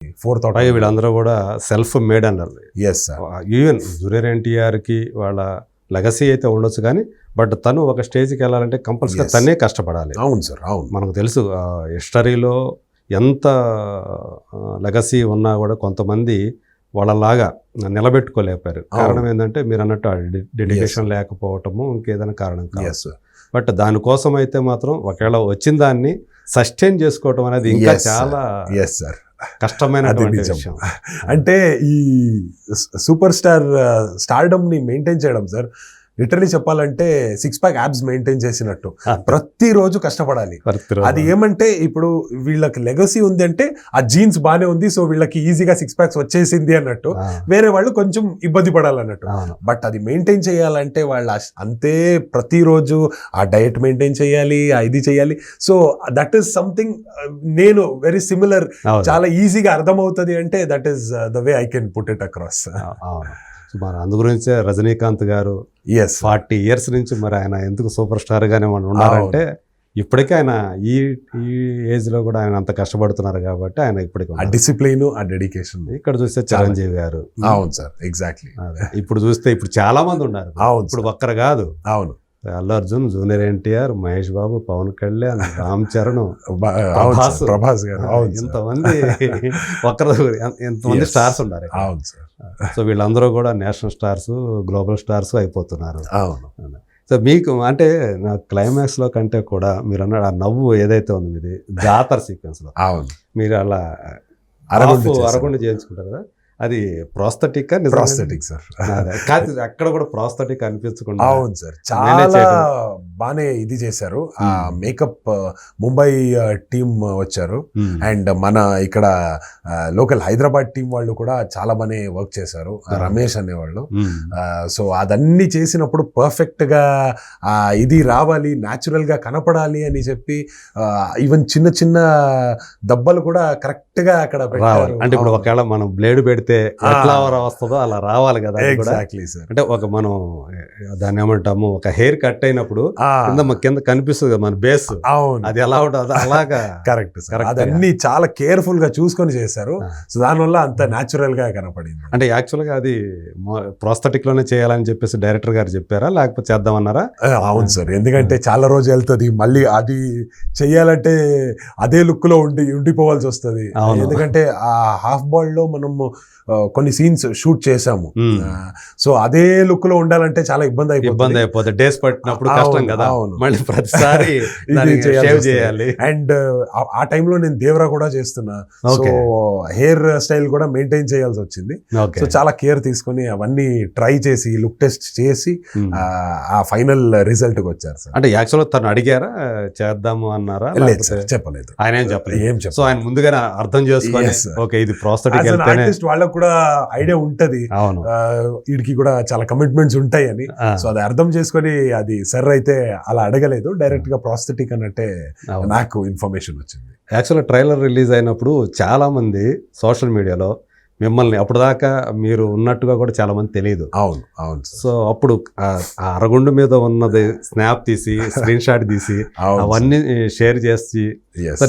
4,000 వీళ్ళందరూ కూడా self made అన్నారు. Yes sir. ఈవెన్ జూనియర్ ఎన్టీఆర్కి వాళ్ళ లెగసీ అయితే ఉండొచ్చు కానీ బట్ తను ఒక స్టేజ్కి వెళ్ళాలంటే కంపల్సరీగా తనే కష్టపడాలి. అవును సార్, అవును. మనకు తెలుసు హిస్టరీలో ఎంత లెగసీ ఉన్నా కూడా కొంతమంది వాళ్ళలాగా నిలబెట్టుకోలేకపోయారు. కారణం ఏంటంటే మీరు అన్నట్టు డెడికేషన్ లేకపోవటము ఇంకేదైనా కారణం కాదు. బట్ దానికోసం అయితే మాత్రం ఒకవేళ వచ్చిన దాన్ని సస్టైన్ చేసుకోవటం అనేది ఇంకా చాలా కష్టమైనటువంటి విషయం. అంటే ఈ సూపర్ స్టార్డమ్ ని మెయింటైన్ చేయడం సార్ లిటరలీ చెప్పాలంటే 6-pack abs మెయింటైన్ చేసినట్టు ప్రతిరోజు కష్టపడాలి. అది ఏమంటే ఇప్పుడు వీళ్ళకి లెగసీ ఉంది అంటే ఆ జీన్స్ బానే ఉంది, సో వీళ్ళకి ఈజీగా 6-packs వచ్చేసింది అన్నట్టు, వేరే వాళ్ళు కొంచెం ఇబ్బంది పడాలన్నట్టు. బట్ అది మెయింటైన్ చేయాలంటే వాళ్ళు అంతే ప్రతిరోజు ఆ డయట్ మెయింటైన్ చేయాలి, ఇది చేయాలి. సో దట్ ఈస్ సంథింగ్ నేను వెరీ సిమిలర్, చాలా ఈజీగా అర్థమవుతుంది అంటే that is the way I can put it across. మరి అందు గురించే రజనీకాంత్ గారు 40 years నుంచి మరి ఆయన ఎందుకు సూపర్ స్టార్ గానే మనం ఉన్నారంటే ఇప్పటికే ఆయన ఈ ఏజ్ లో కూడా ఆయన అంత కష్టపడుతున్నారు కాబట్టి ఆయన ఇప్పటికీ ఆ డిసిప్లిన్, ఆ డెడికేషన్. ఇక్కడ చూస్తే చిరంజీవి గారు. అవును సార్, ఎగ్జాక్ట్లీ. ఇప్పుడు చూస్తే ఇప్పుడు చాలా మంది ఉన్నారు. ఇప్పుడు ఒక్కరు కాదు. అవును. అల్లు అర్జున్, జూనియర్ ఎన్టీఆర్, మహేష్ బాబు, పవన్ కళ్యాణ్, రామ్ చరణ్, ప్రభాస్ గారు, ఇంతమంది ఒక్కరు ఎంతమంది స్టార్స్ ఉన్నారు. అవును సార్. సో వీళ్ళందరూ కూడా నేషనల్ స్టార్స్, గ్లోబల్ స్టార్స్ అయిపోతున్నారు. అవును. సో మీకు అంటే నా క్లైమాక్స్ లో కంటే కూడా మీరు అన్నాడు ఆ నవ్వు ఏదైతే ఉంది మీది జాతర సీక్వెన్స్ లో, మీరు అలా అరగుండ చేయించుకుంటారు కదా, అది ప్రోస్థెటిక్ సార్. కాదు అక్కడ కూడా ప్రోస్థెటిక్ అనిపించకుండా. అవును సార్, చాలా బానే ఇది చేశారు. ఆ మేకప్ ముంబై టీం వచ్చారు అండ్ మన ఇక్కడ లోకల్ హైదరాబాద్ టీం వాళ్ళు కూడా చాలా బానే వర్క్ చేశారు, రమేష్ అనేవాళ్ళు. సో అదన్నీ చేసినప్పుడు పర్ఫెక్ట్ గా ఇది రావాలి, న్యాచురల్ గా కనపడాలి అని చెప్పి ఈవెన్ చిన్న చిన్న దెబ్బలు కూడా కరెక్ట్ గా అక్కడ రావాలి. అంటే ఇప్పుడు ఒకవేళ మనం బ్లేడ్ పెడితే ఎట్లా వస్తుందో అలా రావాలి కదా. Exactly sir. అంటే ఒక మనం దాన్ని ఏమంటాము, ఒక హెయిర్ కట్ అయినప్పుడు కింద కనిపిస్తుంది మన బేస్, అది ఎలా ఉంటుంది అలాగా. Correct sir. అదన్నీ చాలా కేర్ఫుల్ గా చూసుకొని చేశారు. సో దానివల్ల అంత న్యాచురల్ గా కనపడింది. అంటే యాక్చువల్ గా అది ప్రోస్థెటిక్ లోనే చేయాలని చెప్పేసి డైరెక్టర్ గారు చెప్పారా లేకపోతే చేద్దామన్నారా? అవును సార్, ఎందుకంటే చాలా రోజు వెళ్తుంది, మళ్ళీ అది చెయ్యాలంటే అదే లుక్ లో ఉండిపోవాల్సి వస్తుంది. ఎందుకంటే ఆ హాఫ్ బాల్ లో మనము కొన్ని సీన్స్ షూట్ చేసాము. సో అదే లుక్ లో ఉండాలంటే చాలా ఇబ్బంది అయిపోతుంది. డేస్ పట్టినప్పుడు కష్టం కదా, మళ్ళీ ప్రతిసారి చేయాలి. అండ్ ఆ టైంలో నేను దేవరా కూడా చేస్తున్నా, సో హెయిర్ స్టైల్ కూడా మెయింటైన్ చేయాల్సి వచ్చింది. సో చాలా కేర్ తీసుకుని అవన్నీ ట్రై చేసి లుక్ టెస్ట్ చేసి ఆ ఫైనల్ రిజల్ట్ కి వచ్చారు సార్. అంటే యాక్చువల్ తను అడిగారా చేద్దాము అన్నారా? లేదు సార్, చెప్పలేదు. ఆయన ఏం చెప్పలేదు. సో ఆయన ముందుగానే అర్థం చేసుకొని ఓకే ఇది ప్రోస్థెటిక్ వాళ్ళకు కూడా ఐడియా ఉంటది, వీడికి కూడా చాలా కమిట్మెంట్స్ ఉంటాయి అని. సో అది అర్థం చేసుకొని అది సర్ అయితే అలా అడగలేదు, డైరెక్ట్ గా ప్రోస్థెటిక్ అన్నట్టే నాకు ఇన్ఫర్మేషన్ వచ్చింది. యాక్చువల్గా ట్రైలర్ రిలీజ్ అయినప్పుడు చాలా మంది సోషల్ మీడియాలో మిమ్మల్ని అప్పుడు దాకా మీరు ఉన్నట్టుగా కూడా చాలా మంది తెలియదు. అవును అవును. సో అప్పుడు ఆ అరగుండు మీద ఉన్నది స్నాప్ తీసి స్క్రీన్ షాట్ తీసి అవన్నీ షేర్ చేసి,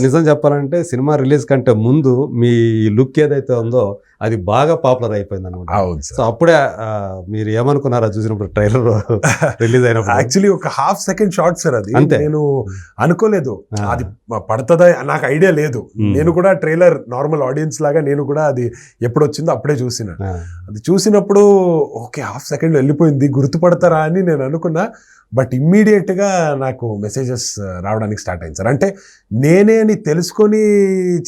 నిజం చెప్పాలంటే సినిమా రిలీజ్ కంటే ముందు మీ లుక్ ఏదైతే ఉందో అది బాగా పాపులర్ అయిపోయింది అనమాట. సో అప్పుడే మీరు ఏమనుకున్నారా చూసినప్పుడు ట్రైలర్ రిలీజ్ అయినప్పుడు? యాక్చువల్లీ ఒక హాఫ్ సెకండ్ షార్ట్ సార్ అది. అంతే, నేను అనుకోలేదు అది పడుతుందా, నాకు ఐడియా లేదు. నేను కూడా ట్రైలర్ నార్మల్ ఆడియన్స్ లాగా నేను కూడా అది ఎప్పుడు వచ్చిందో అప్పుడే చూసిన. అది చూసినప్పుడు ఓకే హాఫ్ సెకండ్ వెళ్ళిపోయింది, గుర్తుపడతారా అని నేను అనుకున్నా. బట్ ఇమ్మీడియట్ గా నాకు మెసేజెస్ రావడానికి స్టార్ట్ అయింది సార్. అంటే నేనే అని తెలుసుకొని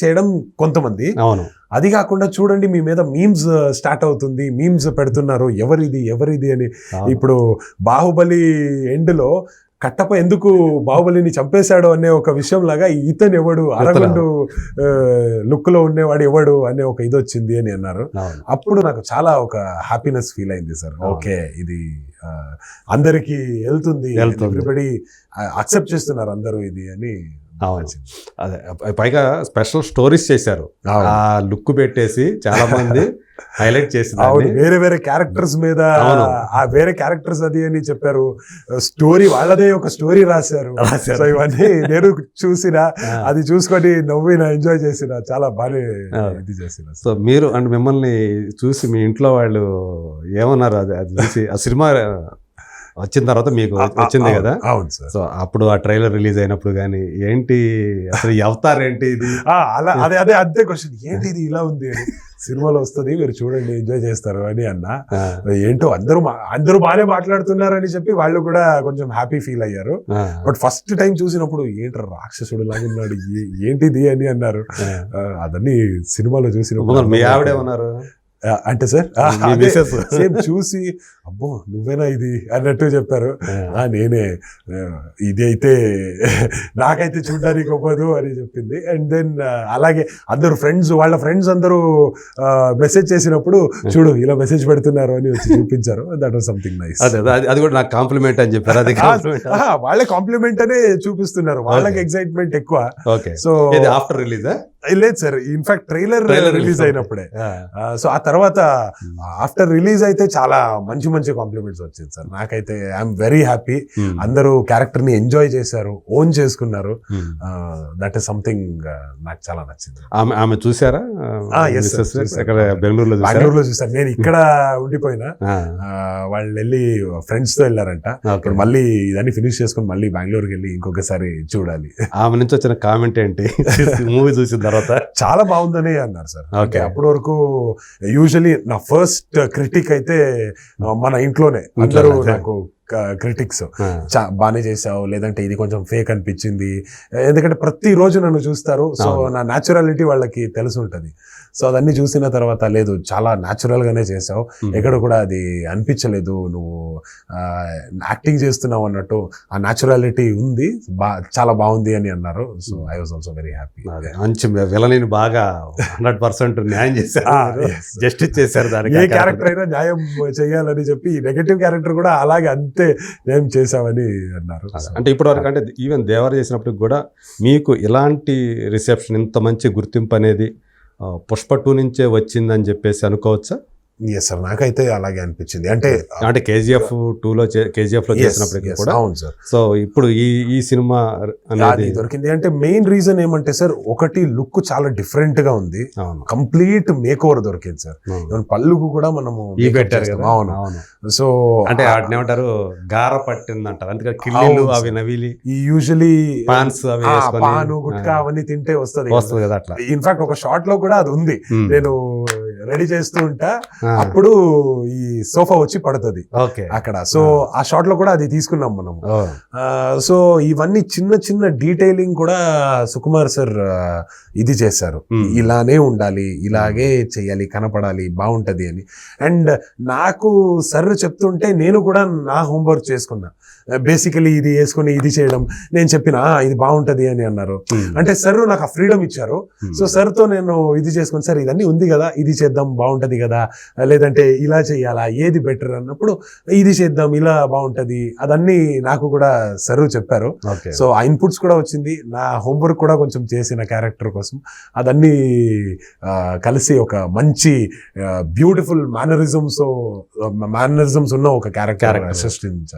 చేయడం కొంతమంది, అవును, అది కాకుండా చూడండి మీ మీద మీమ్స్ స్టార్ట్ అవుతుంది, మీమ్స్ పెడుతున్నారు ఎవరిది అని. ఇప్పుడు బాహుబలి ఎండ్ లో కట్టప్ప ఎందుకు బాహుబలిని చంపేశాడు అనే ఒక విషయం లాగా ఇతను ఎవడు, అరగుండు లుక్ లో ఉండేవాడు ఎవడు అనే ఒక ఇది వచ్చింది అని అన్నారు. అప్పుడు నాకు చాలా ఒక హ్యాపీనెస్ ఫీల్ అయింది సార్. ఓకే ఇది అందరికి వెళ్తుంది, ఎవ్రీబడి అక్సెప్ట్ చేస్తున్నారు అందరూ ఇది అని. అవును. అదే పైగా స్పెషల్ స్టోరీస్ చేశారు, ఆ లుక్ పెట్టేసి చాలా మంది హైలైట్ చేసి వేరే వేరే క్యారెక్టర్స్ మీద అవును. ఆ వేరే క్యారెక్టర్స్ అది అని చెప్పారు, స్టోరీ వాళ్ళదే ఒక స్టోరీ రాశారు. సో ఇవన్నీ నేను చూసిన, అది చూసుకొని నవ్విన, ఎంజాయ్ చేసిన, చాలా బాగా ఇది చేసిన. సో మీరు అండ్ మిమ్మల్ని చూసి మీ ఇంట్లో వాళ్ళు ఏమన్నారు? అది చూసి ఆ సినిమా వచ్చిన తర్వాత మీకు వచ్చింది కదా. అవును సార్. సో అప్పుడు ఆ ట్రైలర్ రిలీజ్ అయినప్పుడు కానీ ఏంటి అసలు అవతార్ ఏంటి ఇది, అలా అదే క్వశ్చన్, ఏంటి ఇది ఇలా ఉంది అని. సినిమాలో వస్తుంది, మీరు చూడండి, ఎంజాయ్ చేస్తారు అని అన్నా. ఏంటో అందరూ బాగానే మాట్లాడుతున్నారని చెప్పి వాళ్ళు కూడా కొంచెం హ్యాపీ ఫీల్ అయ్యారు. బట్ ఫస్ట్ టైం చూసినప్పుడు ఏంటి రాక్షసుడు లాగా ఉన్నాడు, ఏంటిది అని అన్నారు. అదన్నీ సినిమాలో చూసినప్పుడు. మీ ఆవిడేమన్నారు అంటే సార్ సేమ్ చూసి, అబ్బో నువ్వేనా ఇది అన్నట్టు చెప్పారు. నేనే, ఇది అయితే నాకైతే చూడడానికి అవ్వదు అని చెప్పింది. అండ్ దెన్ అలాగే అందరు వాళ్ళ ఫ్రెండ్స్ అందరూ మెసేజ్ చేసినప్పుడు, చూడు ఇలా మెసేజ్ పెడుతున్నారు అని వచ్చి చూపించారు. That was something nice. అది కూడా నాకు కాంప్లిమెంట్ అని చెప్పారు. అది వాళ్ళే కాంప్లిమెంట్ అనే చూపిస్తున్నారు, వాళ్ళకి ఎక్సైట్మెంట్ ఎక్కువ. సో ఆఫ్టర్ రిలీజ్ లేదు సార్, ఇన్ఫాక్ట్ ట్రైలర్ రిలీజ్ అయినప్పుడే. సో ఆ తర్వాత ఆఫ్టర్ రిలీజ్ అయితే చాలా మంచి కాంప్లిమెంట్స్ వచ్చింది సార్. నాకైతే ఐఎమ్ వెరీ హ్యాపీ. అందరూ క్యారెక్టర్ ని ఎంజాయ్ చేశారు, ఓన్ చేసుకున్నారు. దట్ ఈస్ సంథింగ్ నాకు చాలా నచ్చింది. ఆమె చూసారా? బెంగళూరులో చూసారు, నేను ఇక్కడ ఉండిపోయినా. వాళ్ళు వెళ్ళి ఫ్రెండ్స్ తో వెళ్ళారంట. మళ్ళీ ఇదన్నీ ఫినిష్ చేసుకుని మళ్ళీ బెంగళూరుకి వెళ్ళి ఇంకొకసారి చూడాలి. ఆమె నుంచి వచ్చిన కామెంట్ ఏంటి మూవీ చూసిన తర్వాత? చాలా బాగుందని అన్నారు సార్. అప్పటి వరకు యూజువలీ నా ఫస్ట్ క్రిటిక్ అయితే మన ఇంట్లోనే అందరూ నాకు క్రిటిక్స్, బాగానే చేసావు, లేదంటే ఇది కొంచెం ఫేక్ అనిపించింది. ఎందుకంటే ప్రతిరోజు నన్ను చూస్తారు, సో నా న్యాచురాలిటీ వాళ్ళకి తెలిసి ఉంటుంది. సో అదన్నీ చూసిన తర్వాత, లేదు చాలా న్యాచురల్ గానే చేసావు, ఎక్కడ కూడా అది అనిపించలేదు నువ్వు యాక్టింగ్ చేస్తున్నావు అన్నట్టు, ఆ న్యాచురాలిటీ ఉంది, చాలా బాగుంది అని అన్నారు. So I was also very happy. మంచి విలనిని బాగా 100% న్యాయం చేశారు, జస్టిస్ చేశారు. దానికి ఏ క్యారెక్టర్ అయినా న్యాయం చేయాలని చెప్పి నెగటివ్ క్యారెక్టర్ కూడా అలాగే అంతే న్యాయం చేసామని అన్నారు. అంటే ఇప్పటి వరకు, అంటే ఈవెన్ దేవర చేసినప్పుడు కూడా మీకు ఇలాంటి రిసెప్షన్, ఇంత మంచి గుర్తింపు అనేది పుష్ప 2 నుంచే వచ్చిందని చెప్పేసి అనుకోవచ్చా? ఎస్ సార్, నాకైతే అలాగే అనిపించింది. అంటే KGF 2లో చేసినప్పటికీ కూడా. అవును సార్. సో ఇప్పుడు ఈ సినిమా అనేది దొరికింది అంటే మెయిన్ రీజన్ ఏమంటే సార్, ఒకటి లుక్ చాలా డిఫరెంట్ గా ఉంది, కంప్లీట్ మేక్ ఓవర్ దొరికింది సార్. పళ్ళుకు కూడా మనము పెట్టారు కదా. అవును. సో అంటే వాటిని ఏమంటారు, గార పట్టింది అంటారు. అందుకని కిల్లీలు అవి నవిలి యూజువలీ పాన్స్ అవి పాను గుట్కా అవన్నీ తింటే వస్తుంది కదా అట్లా. ఇన్ఫాక్ట్ ఒక షార్ట్ లో కూడా అది ఉంది, నేను రెడీ చేస్తూ ఉంటా, అప్పుడు ఈ సోఫా వచ్చి పడుతుంది అక్కడ. సో ఆ షాట్ లో కూడా అది తీసుకున్నాం మనము. సో ఇవన్నీ చిన్న డీటెయిలింగ్ కూడా సుకుమార్ సార్ ఇది చేశారు, ఇలానే ఉండాలి, ఇలాగే చెయ్యాలి, కనపడాలి, బాగుంటది అని. అండ్ నాకు సార్ చెప్తుంటే నేను కూడా నా హోంవర్క్ చేసుకున్నా. బేసికలీ ఇది వేసుకుని ఇది చేయడం, నేను చెప్పిన ఇది బాగుంటది అని అన్నారు. అంటే సార్ నాకు ఆ ఫ్రీడమ్ ఇచ్చారు. సో సార్ తో నేను ఇది చేసుకుని, సార్ ఇదన్నీ ఉంది కదా, ఇది చేద్దాం బాగుంటది కదా, లేదంటే ఇలా చేయాలా, ఏది బెటర్ అన్నప్పుడు ఇది చేద్దాం, ఇలా బాగుంటది, అదన్నీ నాకు కూడా సార్ చెప్పారు. సో ఆ ఇన్పుట్స్ కూడా వచ్చింది, నా హోంవర్క్ కూడా కొంచెం చేసిన క్యారెక్టర్ కోసం, అదన్నీ కలిసి ఒక మంచి బ్యూటిఫుల్ మేనరిజమ్స్ ఉన్న ఒక క్యారెక్టర్ సృష్టించారు.